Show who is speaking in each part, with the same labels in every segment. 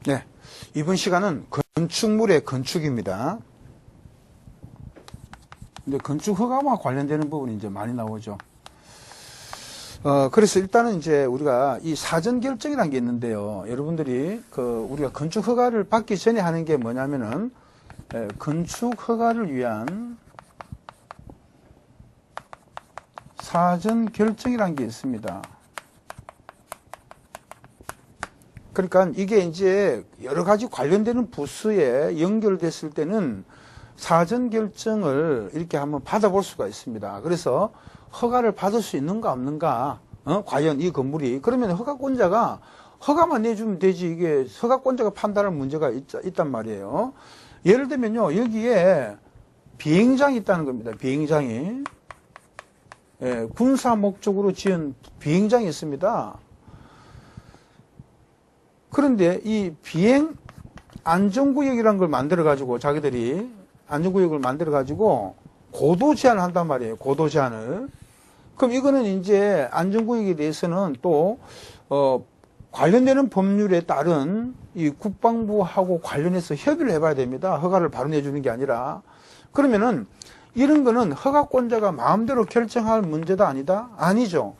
Speaker 1: 네, 이번 시간은 건축물의 건축입니다. 근데 건축 허가와 관련되는 부분이 이제 많이 나오죠. 그래서 일단은 이제 우리가 이 사전 결정이라는 게 있는데요. 여러분들이 우리가 건축 허가를 받기 전에 하는 게 뭐냐면은 건축 허가를 위한 사전 결정이라는 게 있습니다. 그러니까 이게 이제 여러 가지 관련되는 부서에 연결됐을 때는 사전 결정을 이렇게 한번 받아볼 수가 있습니다. 그래서 허가를 받을 수 있는가 없는가, 과연 이 건물이, 그러면 허가권자가 허가만 내주면 되지, 이게 허가권자가 판단할 문제가 있단 말이에요. 예를 들면요, 여기에 비행장이 있다는 겁니다. 비행장이. 예, 군사 목적으로 지은 비행장이 있습니다. 그런데 이 비행 안전구역이라는 걸 만들어가지고 자기들이 안전구역을 만들어가지고 고도 제한을 한단 말이에요. 고도 제한을. 그럼 이거는 이제 안전구역에 대해서는 또 관련되는 법률에 따른 이 국방부하고 관련해서 협의를 해봐야 됩니다. 허가를 바로 내주는 게 아니라. 그러면은 이런 거는 허가권자가 마음대로 결정할 문제다 아니다? 아니죠.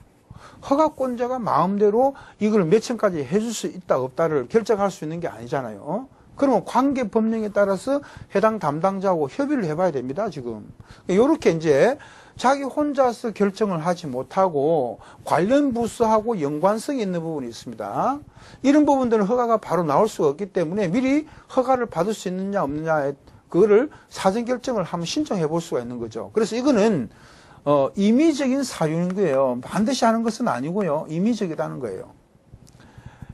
Speaker 1: 허가권자가 마음대로 이걸 몇 층까지 해줄 수 있다 없다를 결정할 수 있는 게 아니잖아요. 그러면 관계 법령에 따라서 해당 담당자하고 협의를 해봐야 됩니다. 지금 이렇게 이제 자기 혼자서 결정을 하지 못하고 관련 부서하고 연관성이 있는 부분이 있습니다. 이런 부분들은 허가가 바로 나올 수가 없기 때문에 미리 허가를 받을 수 있느냐 없느냐 그거를 사전 결정을 한번 신청해 볼 수가 있는 거죠. 그래서 이거는 임의적인 사유인 거예요. 반드시 하는 것은 아니고요. 임의적이라는 거예요.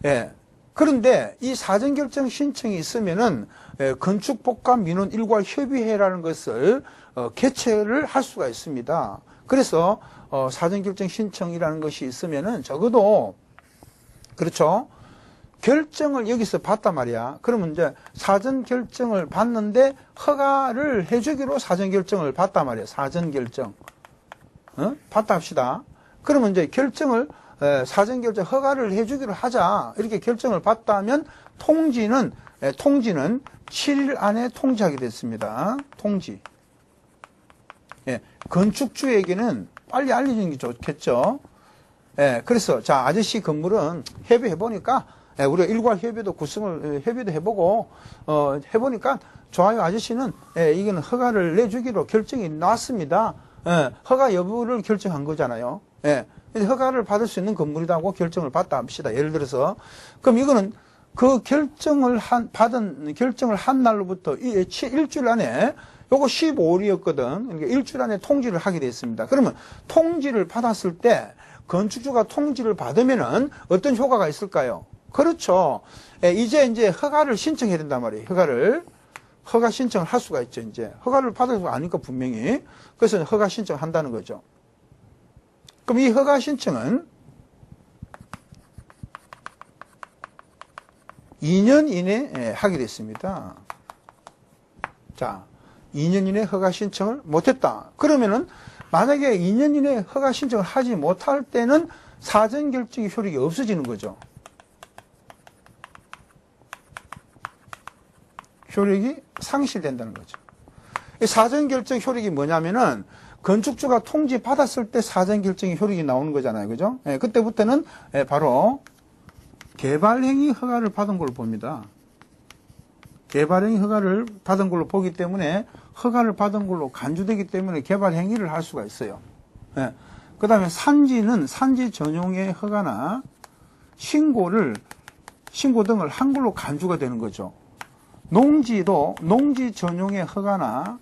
Speaker 1: 예. 그런데 이 사전 결정 신청이 있으면은 건축복합민원 일괄 협의회라는 것을 개최를 할 수가 있습니다. 그래서 사전 결정 신청이라는 것이 있으면은 적어도 그렇죠. 결정을 여기서 봤단 말이야. 그러면 이제 사전 결정을 받는데 허가를 해주기로 사전 결정을 받단 말이야. 사전 결정. 받다 합시다. 그러면 이제 결정을 사전 결정 허가를 해주기로 하자 이렇게 결정을 받다면 통지는 7일 안에 통지하게 됐습니다. 통지. 예, 건축주에게는 빨리 알려주는 게 좋겠죠. 예, 그래서 자 아저씨 건물은 협의해 보니까 우리가 일괄 협의도 구성을 협의도 해보고 해보니까 좋아요. 아저씨는 이거는 허가를 내주기로 결정이 났습니다. 허가 여부를 결정한 거잖아요. 허가를 받을 수 있는 건물이라고 결정을 받다 합시다. 예를 들어서 그럼 이거는 그 결정을 한 날로부터 일주일 안에 요거 15일이었거든. 그러니까 일주일 안에 통지를 하게 됐습니다. 그러면 통지를 받았을 때 건축주가 통지를 받으면은 어떤 효과가 있을까요? 그렇죠. 이제 허가를 신청해야 된단 말이에요. 허가 신청을 할 수가 있죠. 이제 허가를 받을 수가 아니까 분명히. 그래서 허가 신청한다는 거죠. 그럼 이 허가 신청은 2년 이내에 하게 됐습니다. 자, 2년 이내 허가 신청을 못했다. 그러면은 만약에 2년 이내 허가 신청을 하지 못할 때는 사전 결정의 효력이 없어지는 거죠. 효력이 상실된다는 거죠. 이 사전 결정 효력이 뭐냐면은 건축주가 통지 받았을 때 사전 결정의 효력이 나오는 거잖아요. 그죠? 그때부터는 바로 개발행위 허가를 받은 걸로 봅니다. 개발행위 허가를 받은 걸로 보기 때문에 허가를 받은 걸로 간주되기 때문에 개발행위를 할 수가 있어요. 그 다음에 산지는 산지 전용의 허가나 신고 등을 한 걸로 간주가 되는 거죠. 농지도 농지 전용의 허가나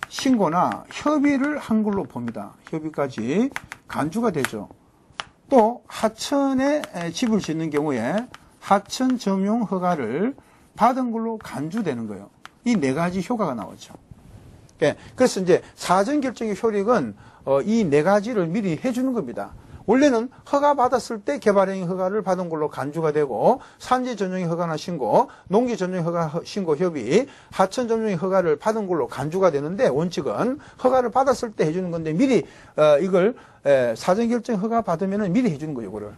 Speaker 1: 신고나 협의를 한 걸로 봅니다. 협의까지 간주가 되죠. 또 하천에 집을 짓는 경우에 하천 점용 허가를 받은 걸로 간주되는 거예요. 이 네 가지 효과가 나오죠. 그래서 이제 사전 결정의 효력은 이 네 가지를 미리 해주는 겁니다. 원래는 허가 받았을 때 개발행위 허가를 받은 걸로 간주가 되고 산지 전용의 허가나 신고, 농지 전용의 허가 신고 협의, 하천 전용의 허가를 받은 걸로 간주가 되는데 원칙은 허가를 받았을 때 해주는 건데 미리 이걸 사전 결정 허가 받으면 미리 해주는 거예요. 이거를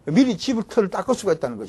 Speaker 1: 미리 집을 털을 닦을 수가 있다는 거예요.